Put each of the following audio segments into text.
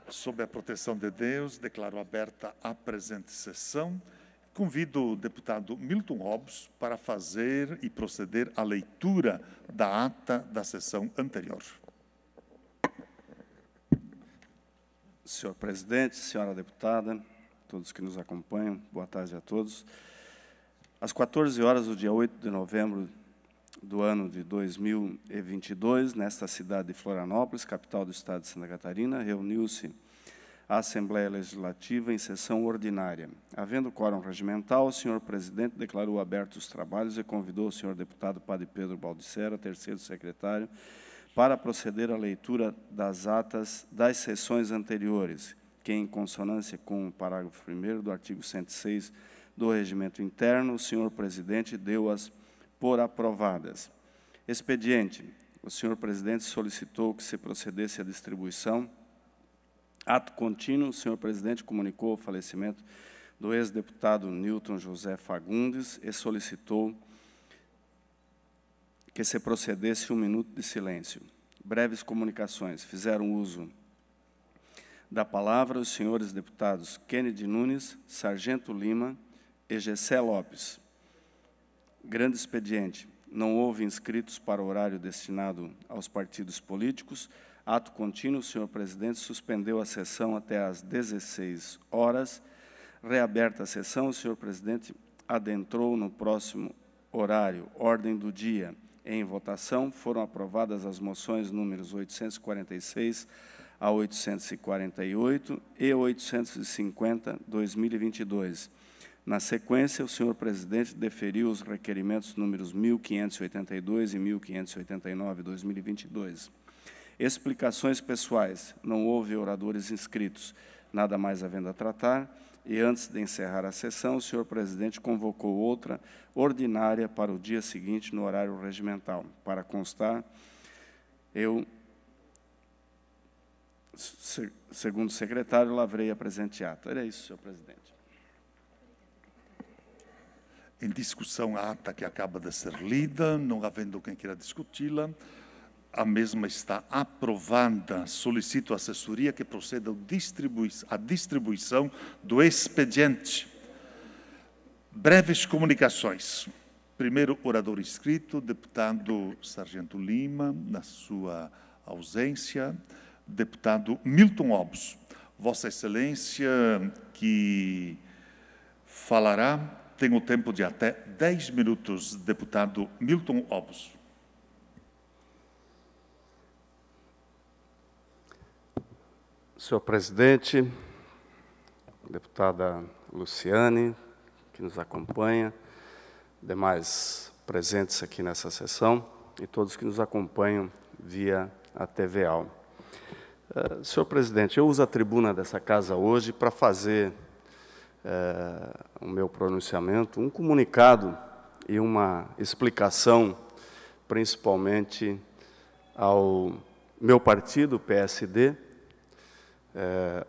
Sob a proteção de Deus, declaro aberta a presente sessão. Convido o deputado Milton Hobbs para fazer e proceder à leitura da ata da sessão anterior. Senhor presidente, senhora deputada, todos que nos acompanham, boa tarde a todos. Às 14 horas do dia 8 de novembro do ano de 2022, nesta cidade de Florianópolis, capital do estado de Santa Catarina, reuniu-se a Assembleia Legislativa em sessão ordinária. Havendo quórum regimental, o senhor presidente declarou abertos os trabalhos e convidou o senhor deputado Padre Pedro Baldissera, terceiro secretário, para proceder à leitura das atas das sessões anteriores, que, em consonância com o parágrafo 1º do artigo 106 do Regimento Interno, o senhor presidente deu-as por aprovadas. Expediente. O senhor presidente solicitou que se procedesse à distribuição. Ato contínuo, o senhor presidente comunicou o falecimento do ex-deputado Newton José Fagundes e solicitou que se procedesse 1 minuto de silêncio. Breves comunicações. Fizeram uso da palavra os senhores deputados Kennedy Nunes, Sargento Lima e Gessé Lopes. Grande expediente. Não houve inscritos para o horário destinado aos partidos políticos. Ato contínuo, o senhor presidente suspendeu a sessão até às 16 horas. Reaberta a sessão, o senhor presidente adentrou no próximo horário. Ordem do dia. Em votação, foram aprovadas as moções números 846 a 848 e 850/2022. Na sequência, o senhor presidente deferiu os requerimentos números 1582 e 1589/2022. Explicações pessoais. Não houve oradores inscritos. Nada mais havendo a tratar. E antes de encerrar a sessão, o senhor presidente convocou outra ordinária para o dia seguinte, no horário regimental. Para constar, eu, segundo o secretário, lavrei a presente ata. Era isso, senhor presidente. Em discussão a ata que acaba de ser lida, não havendo quem queira discuti-la, a mesma está aprovada. Solicito à assessoria que proceda à distribuição do expediente. Breves comunicações. Primeiro orador inscrito, deputado Sargento Lima, na sua ausência, deputado Milton Hobbs. Vossa Excelência, que falará, tem o tempo de até 10 minutos, deputado Milton Hobbs. Senhor presidente, deputada Luciane, que nos acompanha, demais presentes aqui nessa sessão, e todos que nos acompanham via a TVAL. Senhor presidente, eu uso a tribuna dessa casa hoje para fazer o meu pronunciamento, um comunicado e uma explicação, principalmente ao meu partido, o PSD,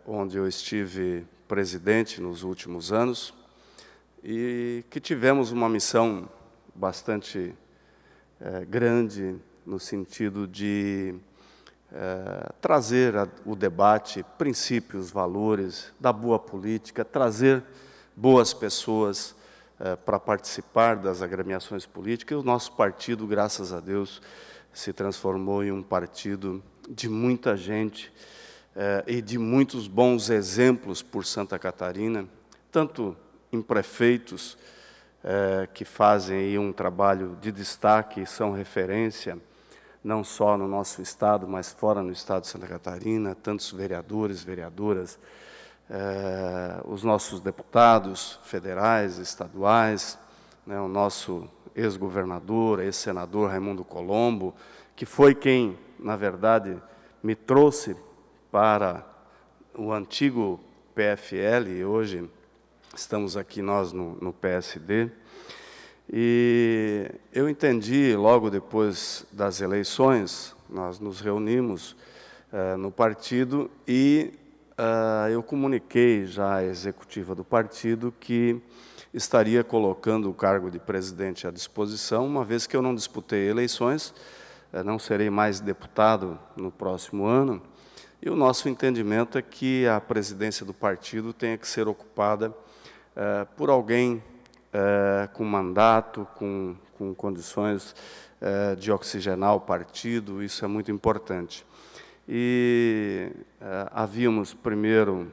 onde eu estive presidente nos últimos anos, e que tivemos uma missão bastante grande no sentido de trazer o debate, princípios, valores da boa política, trazer boas pessoas para participar das agremiações políticas. E o nosso partido, graças a Deus, se transformou em um partido de muita gente e de muitos bons exemplos por Santa Catarina, tanto em prefeitos que fazem aí um trabalho de destaque, são referência, não só no nosso estado, mas fora no estado de Santa Catarina, tantos vereadores, vereadoras, os nossos deputados federais, estaduais, né, o nosso ex-governador, ex-senador Raimundo Colombo, que foi quem, na verdade, me trouxe para o antigo PFL, e hoje estamos aqui nós no PSD, e eu entendi, logo depois das eleições, nós nos reunimos no partido e eu comuniquei já à executiva do partido que estaria colocando o cargo de presidente à disposição, uma vez que eu não disputei eleições, não serei mais deputado no próximo ano, E o nosso entendimento é que a presidência do partido tenha que ser ocupada por alguém com mandato, com condições de oxigenar o partido, isso é muito importante. E havíamos primeiro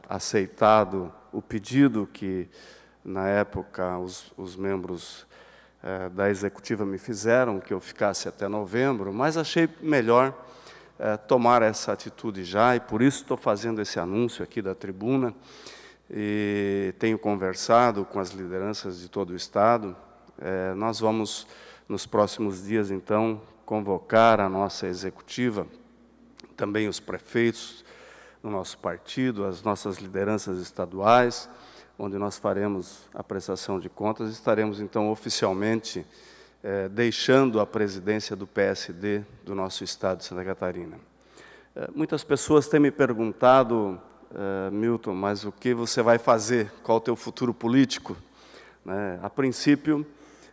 aceitado o pedido que, na época, os membros da executiva me fizeram, que eu ficasse até novembro, mas achei melhor tomar essa atitude já, e por isso estou fazendo esse anúncio aqui da tribuna, e tenho conversado com as lideranças de todo o Estado. Nós vamos, nos próximos dias, então, convocar a nossa executiva, também os prefeitos do nosso partido, as nossas lideranças estaduais, onde nós faremos a prestação de contas, estaremos, então, oficialmente deixando a presidência do PSD do nosso Estado de Santa Catarina. Muitas pessoas têm me perguntado, Milton, mas o que você vai fazer? Qual o teu futuro político? A princípio,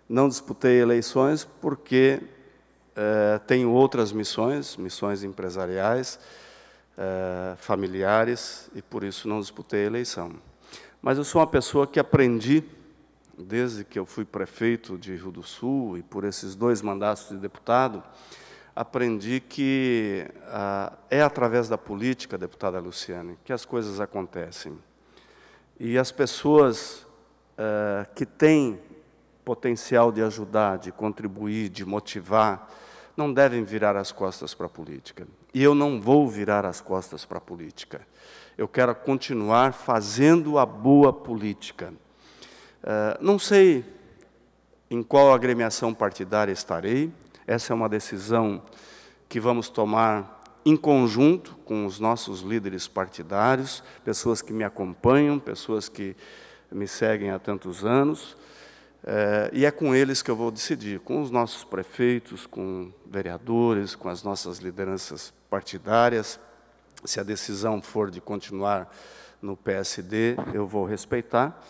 não disputei eleições porque tenho outras missões empresariais, familiares, e por isso não disputei a eleição. Mas eu sou uma pessoa que aprendi, desde que eu fui prefeito de Rio do Sul, e por esses 2 mandatos de deputado, aprendi que é através da política, deputada Luciane, que as coisas acontecem. E as pessoas que têm potencial de ajudar, de contribuir, de motivar, não devem virar as costas para a política. E eu não vou virar as costas para a política. Eu quero continuar fazendo a boa política. Não sei em qual agremiação partidária estarei. Essa é uma decisão que vamos tomar em conjunto com os nossos líderes partidários, pessoas que me acompanham, pessoas que me seguem há tantos anos, e é com eles que eu vou decidir, com os nossos prefeitos, com vereadores, com as nossas lideranças partidárias. Se a decisão for de continuar no PSD, eu vou respeitar.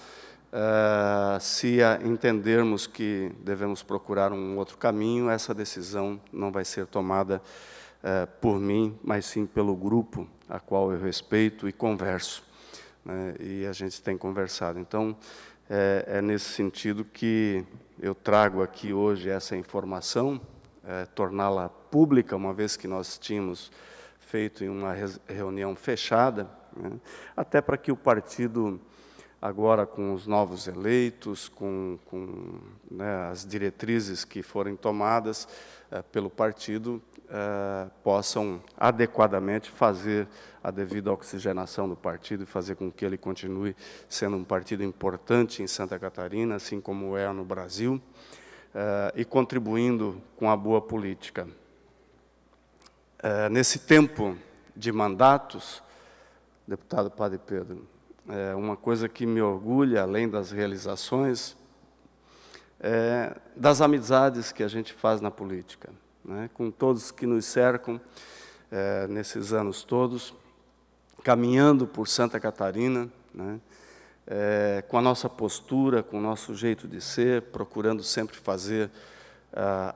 Se entendermos que devemos procurar um outro caminho, essa decisão não vai ser tomada por mim, mas sim pelo grupo a qual eu respeito e converso, e a gente tem conversado. Então, é nesse sentido que eu trago aqui hoje essa informação, torná-la pública, uma vez que nós tínhamos feito em uma reunião fechada, até para que o partido, agora com os novos eleitos, com as diretrizes que forem tomadas pelo partido, possam adequadamente fazer a devida oxigenação do partido e fazer com que ele continue sendo um partido importante em Santa Catarina, assim como é no Brasil, e contribuindo com a boa política. Nesse tempo de mandatos, deputado Padre Pedro, uma coisa que me orgulha, além das realizações, das amizades que a gente faz na política, com todos que nos cercam nesses anos todos, caminhando por Santa Catarina, com a nossa postura, com o nosso jeito de ser, procurando sempre fazer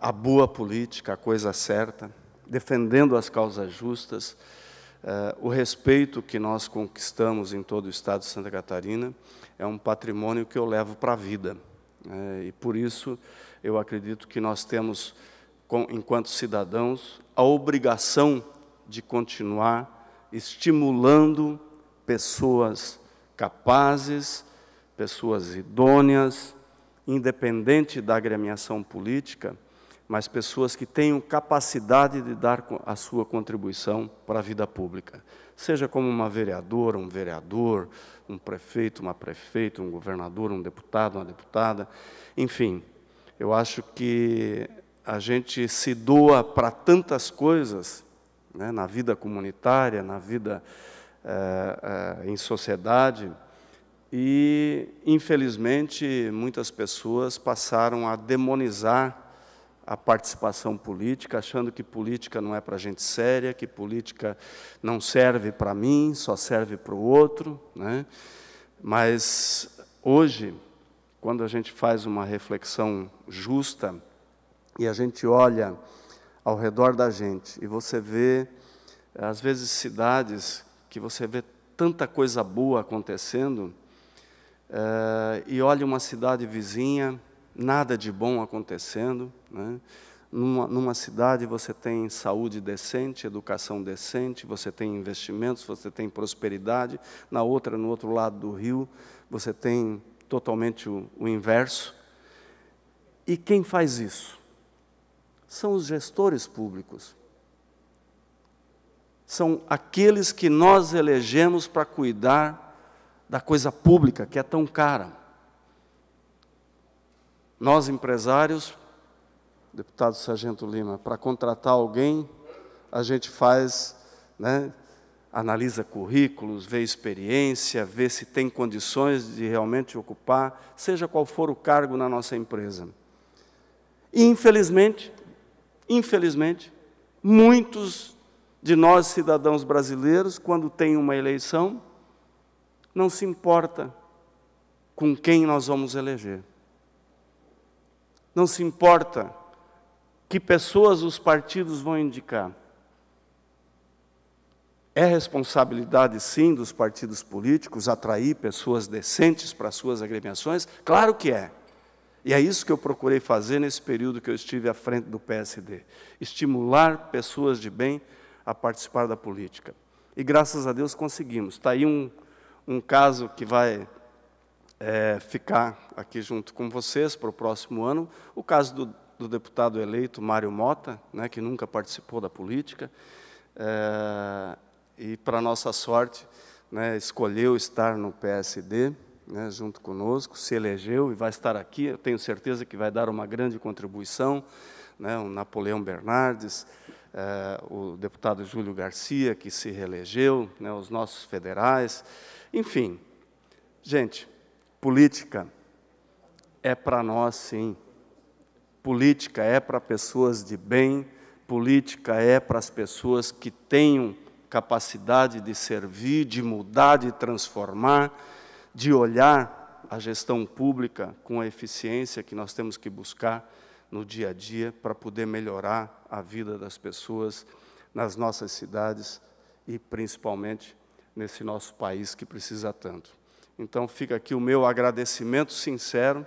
a boa política, a coisa certa, defendendo as causas justas. O respeito que nós conquistamos em todo o Estado de Santa Catarina é um patrimônio que eu levo para a vida. E, por isso, eu acredito que nós temos, enquanto cidadãos, a obrigação de continuar estimulando pessoas capazes, pessoas idôneas, independente da agremiação política, mas pessoas que tenham capacidade de dar a sua contribuição para a vida pública. Seja como uma vereadora, um vereador, um prefeito, uma prefeita, um governador, um deputado, uma deputada, enfim, eu acho que a gente se doa para tantas coisas, na vida comunitária, na vida em sociedade, e, infelizmente, muitas pessoas passaram a demonizar a participação política, achando que política não é para gente séria, que política não serve para mim, só serve para o outro, Mas, hoje, quando a gente faz uma reflexão justa, e a gente olha ao redor da gente, e você vê às vezes, cidades que você vê tanta coisa boa acontecendo, e olha uma cidade vizinha, nada de bom acontecendo, né? Numa cidade você tem saúde decente, educação decente, você tem investimentos, você tem prosperidade. Na outra, no outro lado do rio, você tem totalmente o inverso. E quem faz isso? São os gestores públicos. São aqueles que nós elegemos para cuidar da coisa pública, que é tão cara. Nós, empresários, deputado Sargento Lima, para contratar alguém, a gente faz, né, analisa currículos, vê experiência, vê se tem condições de realmente ocupar, seja qual for o cargo na nossa empresa. E, infelizmente, muitos de nós, cidadãos brasileiros, quando tem uma eleição, não se importa com quem nós vamos eleger. Não se importa que pessoas os partidos vão indicar. É responsabilidade, sim, dos partidos políticos atrair pessoas decentes para suas agremiações? Claro que é. E é isso que eu procurei fazer nesse período que eu estive à frente do PSD. Estimular pessoas de bem a participar da política. E, graças a Deus, conseguimos. Está aí um caso que vai ficar aqui junto com vocês para o próximo ano, o caso do deputado eleito Mário Mota, né, que nunca participou da política, e, para nossa sorte, né, escolheu estar no PSD, né, junto conosco, se elegeu e vai estar aqui. Eu tenho certeza que vai dar uma grande contribuição, né, o Napoleão Bernardes, o deputado Júlio Garcia, que se reelegeu, né, os nossos federais, enfim. Gente, política é para nós, sim. Política é para pessoas de bem, política é para as pessoas que tenham capacidade de servir, de mudar, de transformar, de olhar a gestão pública com a eficiência que nós temos que buscar no dia a dia para poder melhorar a vida das pessoas nas nossas cidades e, principalmente, nesse nosso país que precisa tanto. Então, fica aqui o meu agradecimento sincero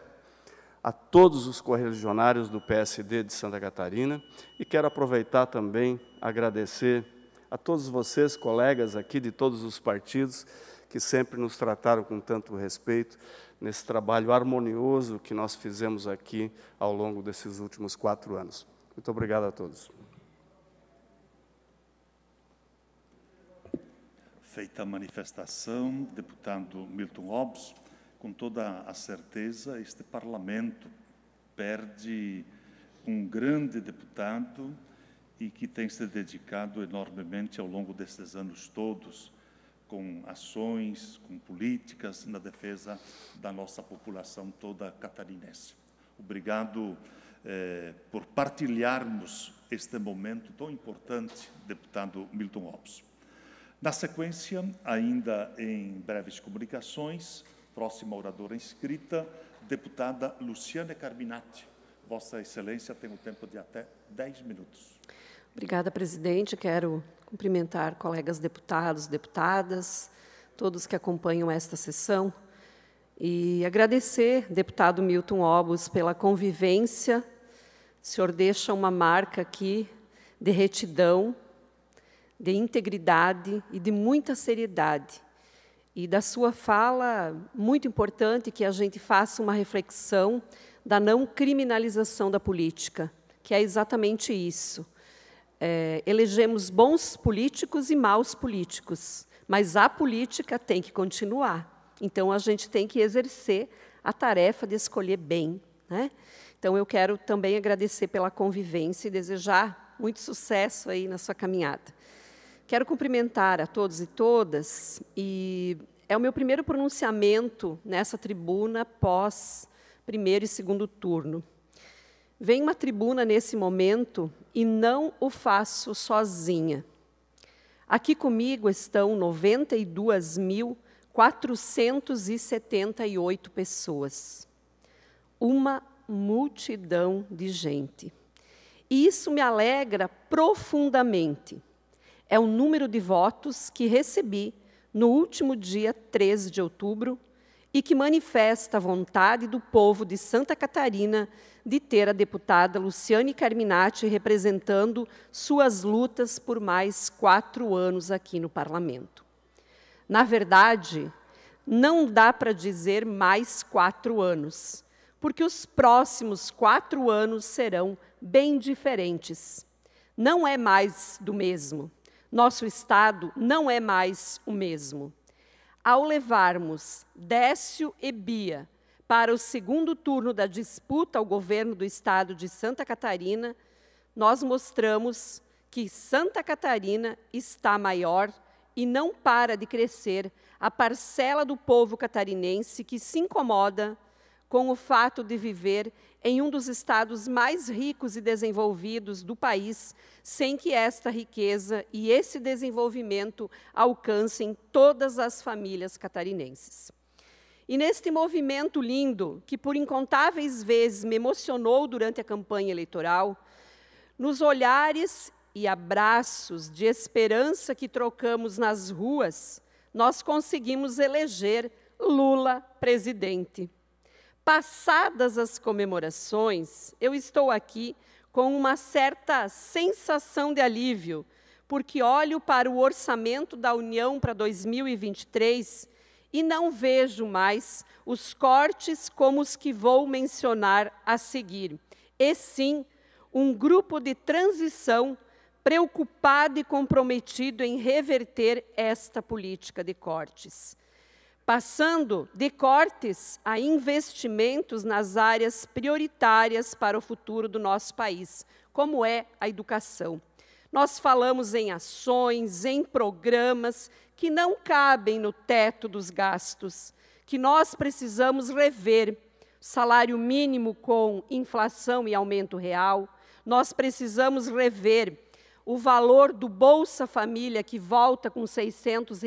a todos os correligionários do PSD de Santa Catarina e quero aproveitar também, agradecer a todos vocês, colegas aqui de todos os partidos, que sempre nos trataram com tanto respeito nesse trabalho harmonioso que nós fizemos aqui ao longo desses últimos 4 anos. Muito obrigado a todos. Feita a manifestação, deputado Milton Obbs, com toda a certeza, este Parlamento perde um grande deputado e que tem se dedicado enormemente ao longo desses anos todos, com ações, com políticas na defesa da nossa população toda catarinense. Obrigado por partilharmos este momento tão importante, deputado Milton Obbs. Na sequência, ainda em breves comunicações, próxima oradora inscrita, deputada Luciane Carminati. Vossa Excelência tem um tempo de até 10 minutos. Obrigada, presidente. Quero cumprimentar colegas deputados, deputadas, todos que acompanham esta sessão, e agradecer, deputado Milton Obbs, pela convivência. O senhor deixa uma marca aqui de retidão, de integridade e de muita seriedade. E da sua fala, muito importante que a gente faça uma reflexão da não criminalização da política, que é exatamente isso. Elegemos bons políticos e maus políticos, mas a política tem que continuar. Então, a gente tem que exercer a tarefa de escolher bem, né? Então, eu quero também agradecer pela convivência e desejar muito sucesso aí na sua caminhada. Quero cumprimentar a todos e todas, e é o meu primeiro pronunciamento nessa tribuna pós primeiro e segundo turno. Venho uma tribuna nesse momento e não o faço sozinha. Aqui comigo estão 92.478 pessoas. Uma multidão de gente. E isso me alegra profundamente. é o número de votos que recebi no último dia 13 de outubro e que manifesta a vontade do povo de Santa Catarina de ter a deputada Luciane Carminati representando suas lutas por mais 4 anos aqui no Parlamento. Na verdade, não dá para dizer mais 4 anos, porque os próximos 4 anos serão bem diferentes. Não é mais do mesmo. Nosso Estado não é mais o mesmo. Ao levarmos Décio e Bia para o segundo turno da disputa ao governo do Estado de Santa Catarina, nós mostramos que Santa Catarina está maior e não para de crescer a parcela do povo catarinense que se incomoda com o fato de viver em um dos estados mais ricos e desenvolvidos do país, sem que esta riqueza e esse desenvolvimento alcancem todas as famílias catarinenses. E neste movimento lindo, que por incontáveis vezes me emocionou durante a campanha eleitoral, nos olhares e abraços de esperança que trocamos nas ruas, nós conseguimos eleger Lula presidente. Passadas as comemorações, eu estou aqui com uma certa sensação de alívio, porque olho para o orçamento da União para 2023 e não vejo mais os cortes como os que vou mencionar a seguir, e sim um grupo de transição preocupado e comprometido em reverter esta política de cortes. Passando de cortes a investimentos nas áreas prioritárias para o futuro do nosso país, como é a educação. Nós falamos em ações, em programas que não cabem no teto dos gastos, que nós precisamos rever. Salário mínimo com inflação e aumento real, nós precisamos rever o valor do Bolsa Família, que volta com R$ 600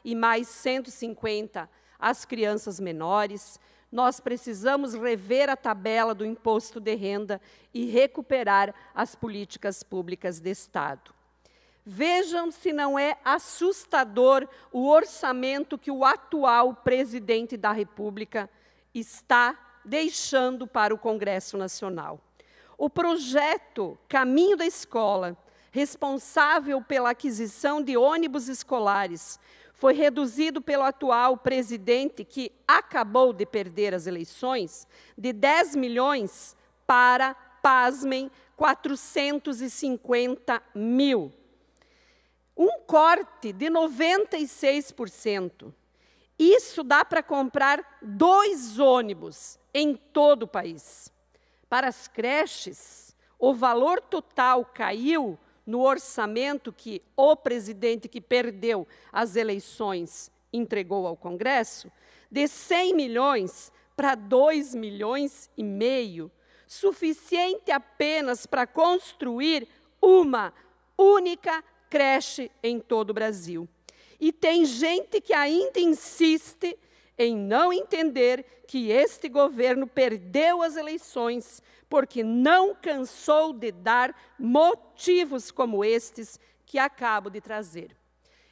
e mais 150 às crianças menores. Nós precisamos rever a tabela do imposto de renda e recuperar as políticas públicas de Estado. Vejam se não é assustador o orçamento que o atual presidente da República está deixando para o Congresso Nacional. O projeto Caminho da Escola, responsável pela aquisição de ônibus escolares, foi reduzido pelo atual presidente, que acabou de perder as eleições, de 10 milhões para, pasmem, 450 mil. Um corte de 96%. Isso dá para comprar 2 ônibus em todo o país. Para as creches, o valor total caiu no orçamento que o presidente que perdeu as eleições entregou ao Congresso, de 100 milhões para 2,5 milhões, suficiente apenas para construir uma única creche em todo o Brasil. E tem gente que ainda insiste em não entender que este governo perdeu as eleições porque não cansou de dar motivos como estes que acabo de trazer.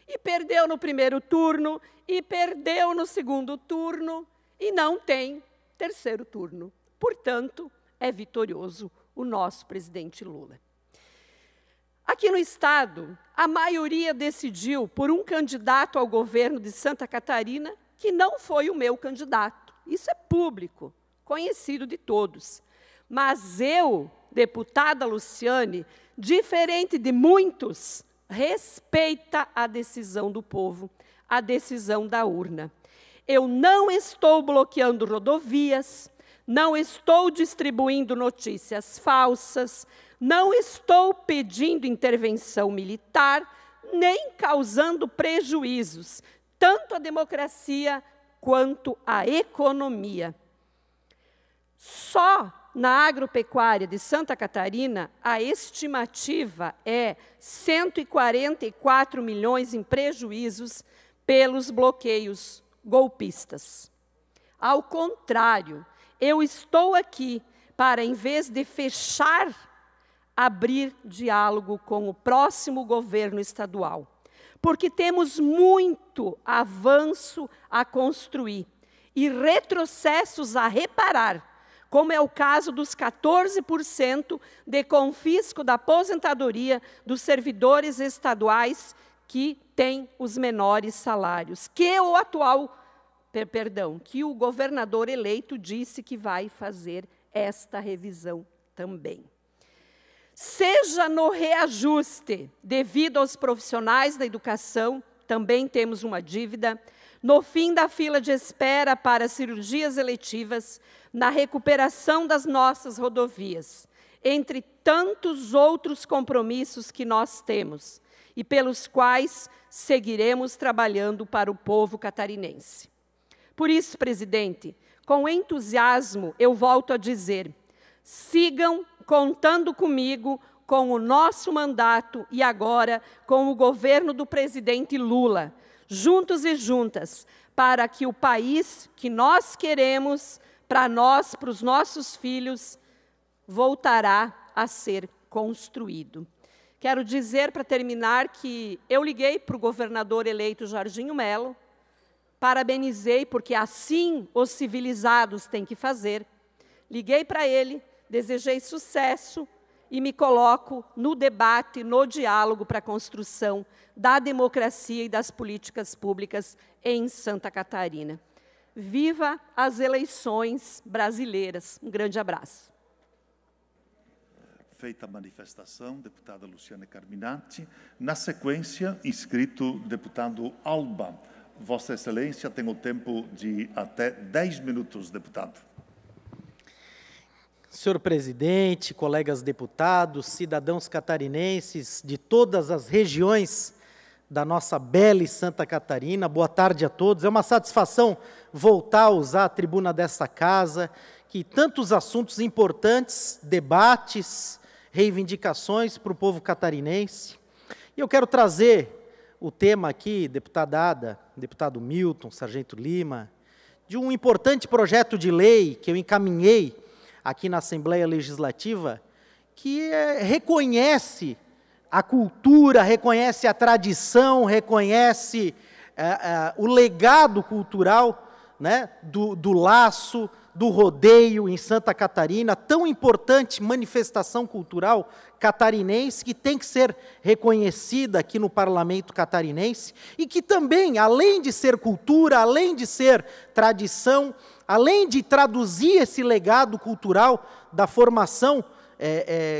E perdeu no primeiro turno, e perdeu no segundo turno, e não tem terceiro turno. Portanto, é vitorioso o nosso presidente Lula. Aqui no Estado, a maioria decidiu por um candidato ao governo de Santa Catarina que não foi o meu candidato. Isso é público, conhecido de todos. Mas eu, deputada Luciane, diferente de muitos, respeita a decisão do povo, a decisão da urna. Eu não estou bloqueando rodovias, não estou distribuindo notícias falsas, não estou pedindo intervenção militar, nem causando prejuízos, tanto à democracia quanto à economia. Só na agropecuária de Santa Catarina, a estimativa é 144 milhões em prejuízos pelos bloqueios golpistas. Ao contrário, eu estou aqui para, em vez de fechar abrir diálogo com o próximo governo estadual, porque temos muito avanço a construir e retrocessos a reparar, como é o caso dos 14% de confisco da aposentadoria dos servidores estaduais que têm os menores salários, que o governador eleito disse que vai fazer esta revisão também. Seja no reajuste devido aos profissionais da educação, também temos uma dívida, no fim da fila de espera para cirurgias eletivas, na recuperação das nossas rodovias, entre tantos outros compromissos que nós temos e pelos quais seguiremos trabalhando para o povo catarinense. Por isso, presidente, com entusiasmo eu volto a dizer, sigam contando comigo, com o nosso mandato e agora com o governo do presidente Lula, juntos e juntas, para que o país que nós queremos, para nós, para os nossos filhos, voltará a ser construído. Quero dizer, para terminar, que eu liguei para o governador eleito Jorginho Melo, parabenizei, porque assim os civilizados têm que fazer, liguei para ele, desejei sucesso e me coloco no debate, no diálogo para a construção da democracia e das políticas públicas em Santa Catarina. Viva as eleições brasileiras. Um grande abraço. Feita a manifestação, deputada Luciana Carminati. Na sequência, inscrito deputado Alba. Vossa Excelência tem o tempo de até 10 minutos, deputado. Senhor presidente, colegas deputados, cidadãos catarinenses de todas as regiões da nossa bela Santa Catarina, boa tarde a todos. É uma satisfação voltar a usar a tribuna dessa casa, que tantos assuntos importantes, debates, reivindicações para o povo catarinense. E eu quero trazer o tema aqui, deputada Ada, deputado Milton, sargento Lima, de um importante projeto de lei que eu encaminhei aqui na Assembleia Legislativa, que reconhece a cultura, reconhece a tradição, reconhece o legado cultural, né, do laço, do rodeio em Santa Catarina, tão importante manifestação cultural catarinense, que tem que ser reconhecida aqui no Parlamento catarinense, e que também, além de ser cultura, além de ser tradição, além de traduzir esse legado cultural da formação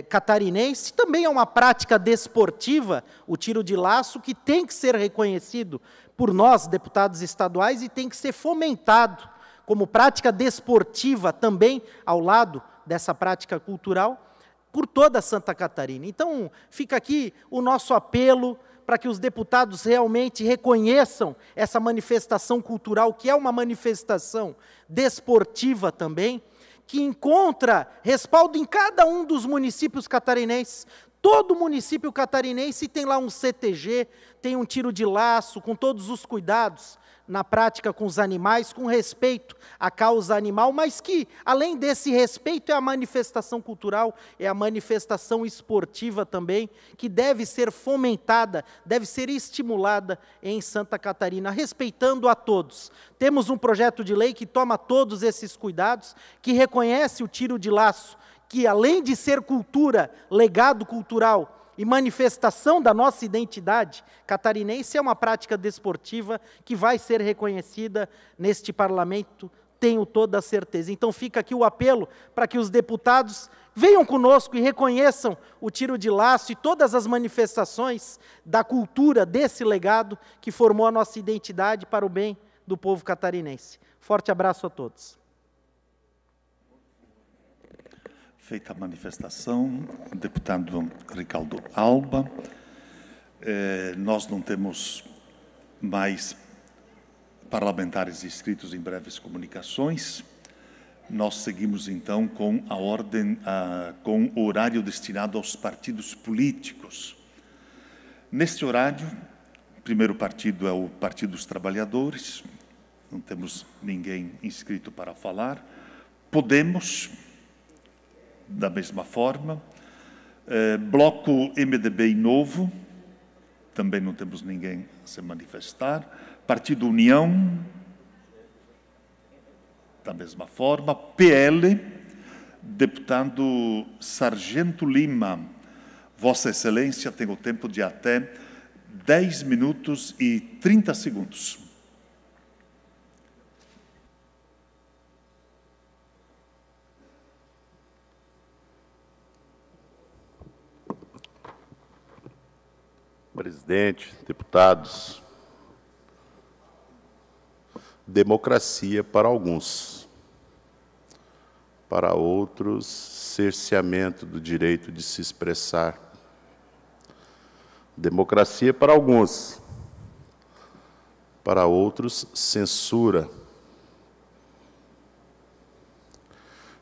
catarinense, também é uma prática desportiva, o tiro de laço, que tem que ser reconhecido por nós, deputados estaduais, e tem que ser fomentado como prática desportiva também, ao lado dessa prática cultural, por toda Santa Catarina. Então, fica aqui o nosso apelo para que os deputados realmente reconheçam essa manifestação cultural, que é uma manifestação desportiva também, que encontra respaldo em cada um dos municípios catarinenses. Todo município catarinense tem lá um CTG, tem um tiro de laço, com todos os cuidados na prática com os animais, com respeito à causa animal, mas que, além desse respeito, é a manifestação cultural, é a manifestação esportiva também, que deve ser fomentada, deve ser estimulada em Santa Catarina, respeitando a todos. Temos um projeto de lei que toma todos esses cuidados, que reconhece o tiro de laço, que além de ser cultura, legado cultural e manifestação da nossa identidade catarinense, é uma prática desportiva que vai ser reconhecida neste parlamento, tenho toda a certeza. Então fica aqui o apelo para que os deputados venham conosco e reconheçam o tiro de laço e todas as manifestações da cultura, desse legado que formou a nossa identidade para o bem do povo catarinense. Forte abraço a todos. Feita a manifestação, deputado Ricardo Alba, nós não temos mais parlamentares inscritos em breves comunicações. Nós seguimos, então, com a ordem, com o horário destinado aos partidos políticos. Neste horário, o primeiro partido é o Partido dos Trabalhadores, não temos ninguém inscrito para falar. Podemos, da mesma forma, Bloco MDB e Novo, também não temos ninguém a se manifestar. Partido União, da mesma forma. PL, deputado Sargento Lima, Vossa Excelência tem o tempo de até 10 minutos e 30 segundos. Presidente, deputados, democracia para alguns, para outros, cerceamento do direito de se expressar. Democracia para alguns, para outros, censura.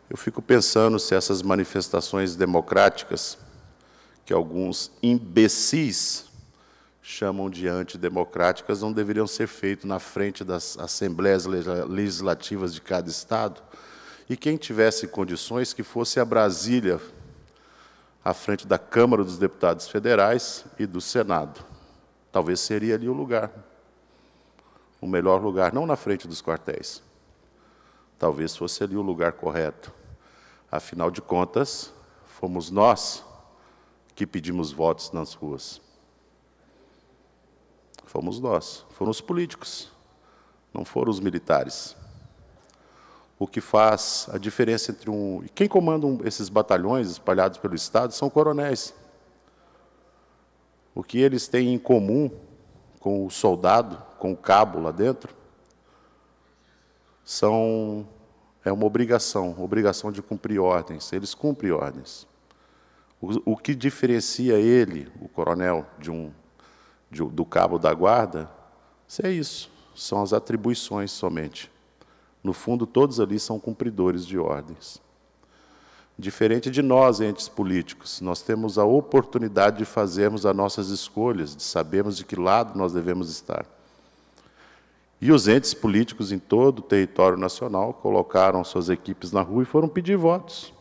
Eu fico pensando se essas manifestações democráticas, que alguns imbecis chamam de antidemocráticas, não deveriam ser feitas na frente das assembleias legislativas de cada estado, e quem tivesse condições que fosse a Brasília, à frente da Câmara dos Deputados Federais e do Senado. Talvez seria ali o lugar, o melhor lugar, não na frente dos quartéis. Talvez fosse ali o lugar correto. Afinal de contas, fomos nós que pedimos votos nas ruas. Fomos nós, foram os políticos, não foram os militares. O que faz a diferença entre E quem comanda esses batalhões espalhados pelo Estado são coronéis. O que eles têm em comum com o soldado, com o cabo lá dentro, é uma obrigação de cumprir ordens. Eles cumprem ordens. O que diferencia ele, o coronel, do cabo da guarda, é isso, são as atribuições somente. No fundo, todos ali são cumpridores de ordens. Diferente de nós, entes políticos, nós temos a oportunidade de fazermos as nossas escolhas, de sabermos de que lado nós devemos estar. E os entes políticos em todo o território nacional colocaram suas equipes na rua e foram pedir votos.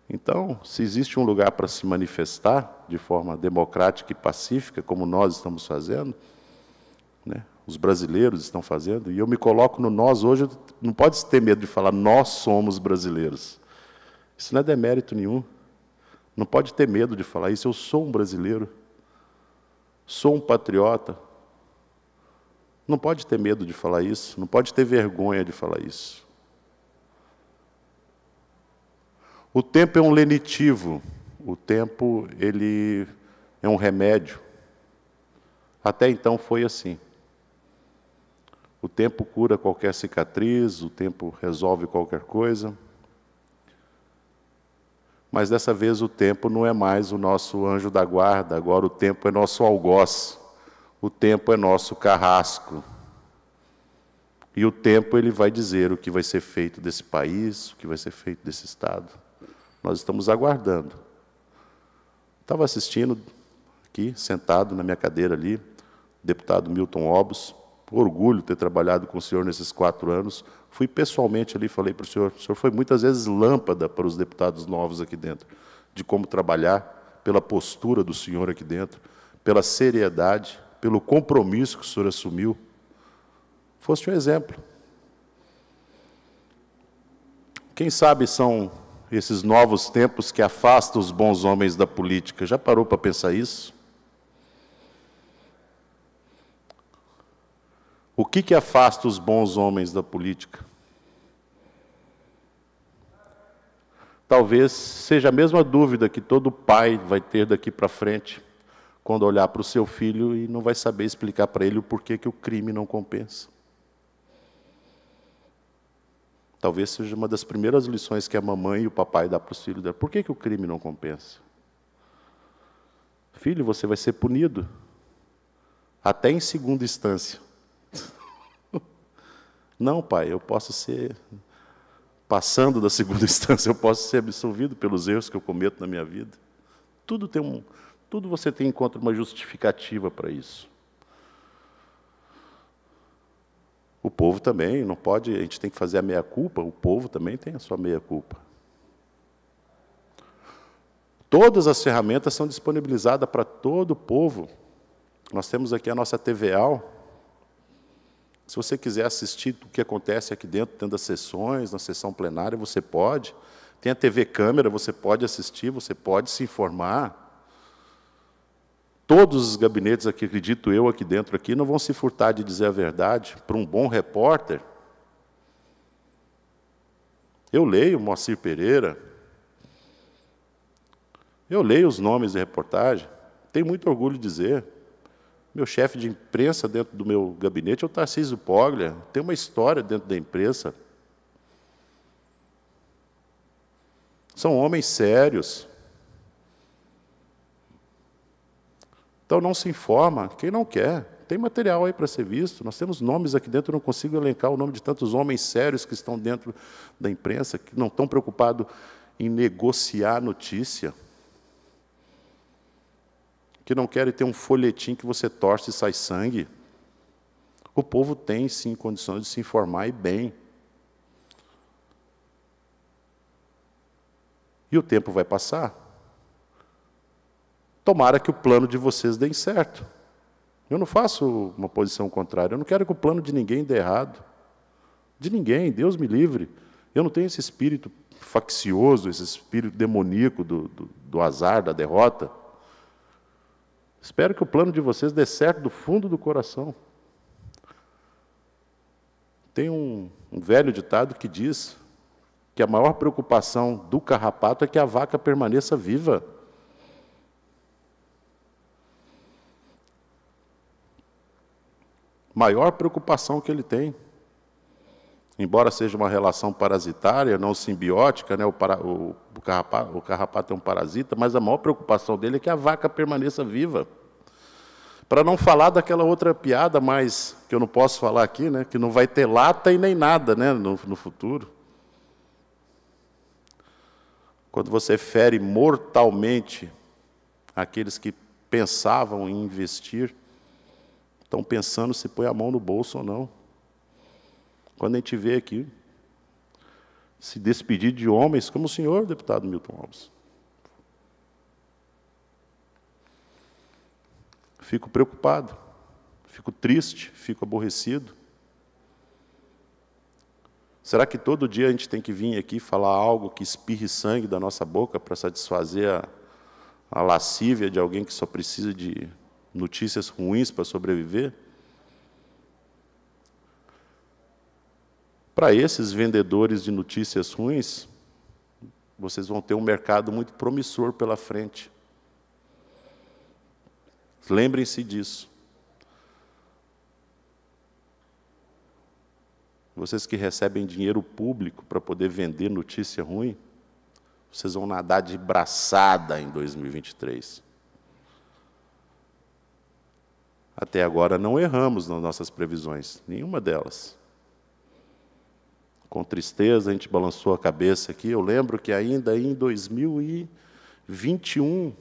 Então, se existe um lugar para se manifestar de forma democrática e pacífica, como nós estamos fazendo, né, os brasileiros estão fazendo, e eu me coloco no nós hoje, não pode ter medo de falar nós somos brasileiros. Isso não é demérito nenhum. Não pode ter medo de falar isso. Eu sou um brasileiro, sou um patriota. Não pode ter medo de falar isso, não pode ter vergonha de falar isso. O tempo é um lenitivo, o tempo ele é um remédio. Até então foi assim. O tempo cura qualquer cicatriz, o tempo resolve qualquer coisa. Mas dessa vez o tempo não é mais o nosso anjo da guarda, agora o tempo é nosso algoz, o tempo é nosso carrasco. E o tempo ele vai dizer o que vai ser feito desse país, o que vai ser feito desse Estado. Nós estamos aguardando. Estava assistindo aqui, sentado na minha cadeira ali, o deputado Milton Obos, orgulho ter trabalhado com o senhor nesses 4 anos. Fui pessoalmente ali e falei para o senhor foi muitas vezes lâmpada para os deputados novos aqui dentro, de como trabalhar, pela postura do senhor aqui dentro, pela seriedade, pelo compromisso que o senhor assumiu. Foste um exemplo. Quem sabe são esses novos tempos que afastam os bons homens da política. Já parou para pensar isso? O que afasta os bons homens da política? Talvez seja a mesma dúvida que todo pai vai ter daqui para frente, quando olhar para o seu filho e não vai saber explicar para ele o porquê que o crime não compensa. Talvez seja uma das primeiras lições que a mamãe e o papai dão para os filhos dela. Por que o crime não compensa? Filho, você vai ser punido, até em segunda instância. Não, pai, eu posso ser, passando da segunda instância, eu posso ser absolvido pelos erros que eu cometo na minha vida. Tudo você tem encontra uma justificativa para isso. O povo também não pode, a gente tem que fazer a meia-culpa, o povo também tem a sua meia-culpa. Todas as ferramentas são disponibilizadas para todo o povo. Nós temos aqui a nossa TVAL. Se você quiser assistir o que acontece aqui dentro das sessões, na sessão plenária, você pode. Tem a TV Câmara, você pode assistir, você pode se informar. Todos os gabinetes aqui, acredito eu, aqui dentro, aqui, não vão se furtar de dizer a verdade. Para um bom repórter, eu leio Moacir Pereira, eu leio os nomes de reportagem, tenho muito orgulho de dizer. Meu chefe de imprensa dentro do meu gabinete é o Tarcísio Poglia, tem uma história dentro da imprensa. São homens sérios. Então não se informa quem não quer. Tem material aí para ser visto. Nós temos nomes aqui dentro, eu não consigo elencar o nome de tantos homens sérios que estão dentro da imprensa, que não estão preocupados em negociar notícia, que não querem ter um folhetim que você torce e sai sangue. O povo tem, sim, condições de se informar e bem. E o tempo vai passar. Tomara que o plano de vocês dê certo. Eu não faço uma posição contrária. Eu não quero que o plano de ninguém dê errado. De ninguém, Deus me livre. Eu não tenho esse espírito faccioso, esse espírito demoníaco do azar, da derrota. Espero que o plano de vocês dê certo do fundo do coração. Tem um velho ditado que diz que a maior preocupação do carrapato é que a vaca permaneça viva. Maior preocupação que ele tem. Embora seja uma relação parasitária, não simbiótica, né? O carrapato é um parasita, mas a maior preocupação dele é que a vaca permaneça viva. Para não falar daquela outra piada, mas que eu não posso falar aqui, né? Que não vai ter lata e nem nada, né? no futuro. Quando você fere mortalmente aqueles que pensavam em investir, estão pensando se põe a mão no bolso ou não. Quando a gente vê aqui, se despedir de homens como o senhor, deputado Milton Alves. Fico preocupado, fico triste, fico aborrecido. Será que todo dia a gente tem que vir aqui falar algo que espirre sangue da nossa boca para satisfazer a lascívia de alguém que só precisa de notícias ruins para sobreviver? Para esses vendedores de notícias ruins, vocês vão ter um mercado muito promissor pela frente. Lembrem-se disso. Vocês que recebem dinheiro público para poder vender notícia ruim, vocês vão nadar de braçada em 2023. Até agora não erramos nas nossas previsões, nenhuma delas. Com tristeza, a gente balançou a cabeça aqui. Eu lembro que ainda em 2021,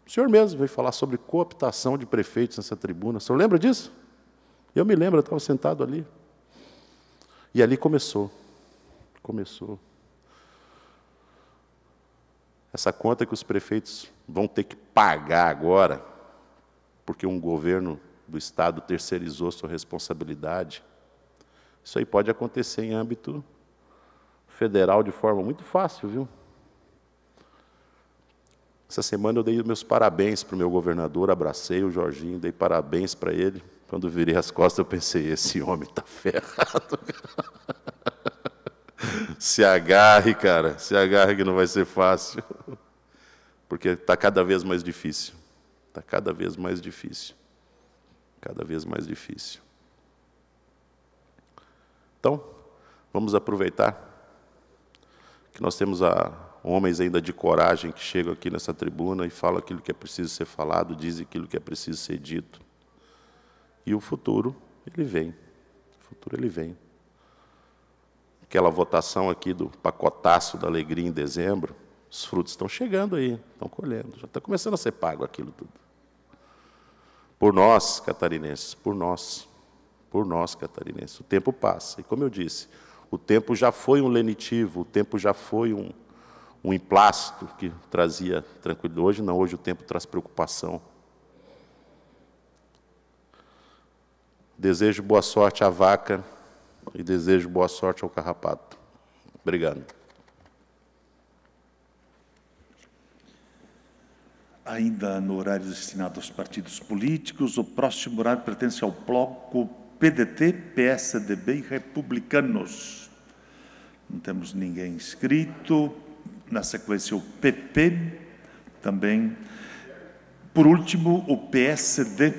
o senhor mesmo veio falar sobre cooptação de prefeitos nessa tribuna. O senhor lembra disso? Eu me lembro, eu estava sentado ali. E ali começou. Essa conta que os prefeitos vão ter que pagar agora, porque um governo do Estado terceirizou sua responsabilidade. Isso aí pode acontecer em âmbito federal de forma muito fácil, viu? Essa semana eu dei meus parabéns para o meu governador, abracei o Jorginho, dei parabéns para ele. Quando virei as costas, eu pensei, esse homem está ferrado. Se agarre, cara, se agarre que não vai ser fácil. Porque está cada vez mais difícil. Está cada vez mais difícil. Cada vez mais difícil. Então, vamos aproveitar que nós temos homens ainda de coragem que chegam aqui nessa tribuna e falam aquilo que é preciso ser falado, dizem aquilo que é preciso ser dito. E o futuro, ele vem. O futuro, ele vem. Aquela votação aqui do pacotaço da alegria em dezembro, os frutos estão chegando aí, estão colhendo. Já está começando a ser pago aquilo tudo. Por nós, catarinenses, por nós catarinenses. O tempo passa. E como eu disse, o tempo já foi um lenitivo, o tempo já foi um emplasto que trazia tranquilidade. Hoje não, hoje o tempo traz preocupação. Desejo boa sorte à vaca e desejo boa sorte ao carrapato. Obrigado. Ainda no horário destinado aos partidos políticos, o próximo horário pertence ao bloco PDT, PSDB e Republicanos. Não temos ninguém inscrito. Na sequência, o PP também. Por último, o PSD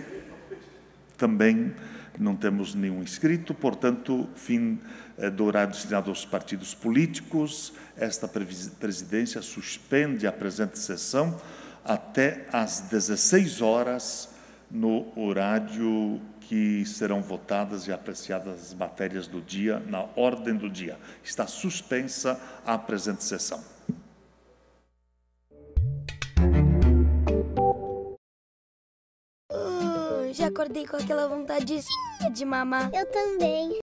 também não temos nenhum inscrito. Portanto, fim do horário destinado aos partidos políticos. Esta presidência suspende a presente sessão até às 16 horas, no horário que serão votadas e apreciadas as matérias do dia, na ordem do dia. Está suspensa a presente sessão. Já acordei com aquela vontadezinha de mamar. Eu também.